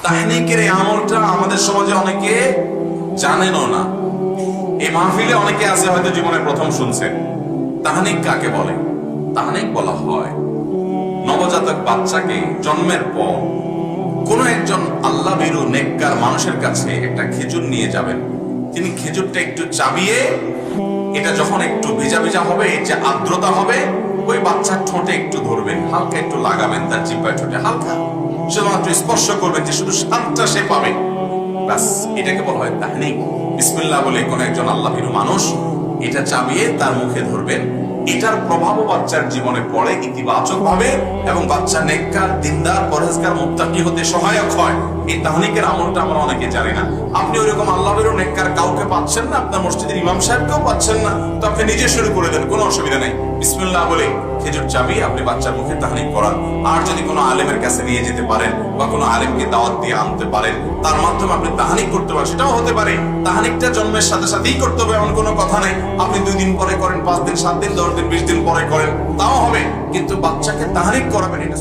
তাহনিকের এই আমলটা আমাদের সমাজে অনেকে জানেনও না। এই মাহফিলে অনেকে আছে হয়তো জীবনে প্রথম শুনছেন। তাহনিক কাকে বলে? তাহনিক বলা হয় নবজাতক বাচ্চাকে জন্মের পর কোন একজন আল্লাহ ভীরু নেককার মানুষের কাছে একটা খেজুর নিয়ে যাবেন। তিনি খেজুরটা একটু চাবিয়ে, এটা যখন একটু ভেজা ভেজা হবে, এই যে আর্দ্রতা হবে, ওই বাচ্চার ঠোঁটে একটু ধরবেন, হালকা একটু লাগাবেন, তার জিহ্বায় ঠোঁটে হালকা শুধুমাত্র স্পর্শ করবেন, যে শুধু স্বাদটা সে পাবে। ব্যাস, এটাকে বলা হয় তাহনিক। বিসমিল্লাহ বলে কোন একজন আল্লাহ ভীরু মানুষ এটা চাবিয়ে তার মুখে ধরবেন। এটার প্রভাবও বাচ্চার জীবনে পড়ে ইতিবাচক ভাবে, এবং বাচ্চা নেককার, দিনদার, পরহেজগার, মুত্তাকি হতে সহায়ক হয়। এই তাহনিকের আমলটা আমরা অনেকে জানি না। আপনি ওইরকম আল্লাহ ভীরু নেককার কাউকে পাচ্ছেন না, আপনার মসজিদের ইমাম সাহেবকেও পাচ্ছেন না, তো আপনি নিজে শুরু করে দেন, কোনো অসুবিধা নেই। বিসমিল্লাহ বলে খেজুর চাবিয়ে আপনি বাচ্চার মুখে তাহনিক করান। আর যদি কোনো আলেমের কাছে নিয়ে যেতে পারেন বা কোনো আলেমকে দাওয়াত দিয়ে আনতে পারেন, তার মাধ্যমে আপনি তাহনিক করতে পারেন, সেটাও হতে পারে। তাহনিকটা জন্মের সাথে সাথেই করতে হবে এমন কোনো কথা নেই। আপনি 2 দিন পরে করেন, 5 দিন, 7 দিন, 10 দিন, 20 দিন পরে করেন, তাও হবে, কিন্তু বাচ্চাকে তাহনিক করাবেন, এটা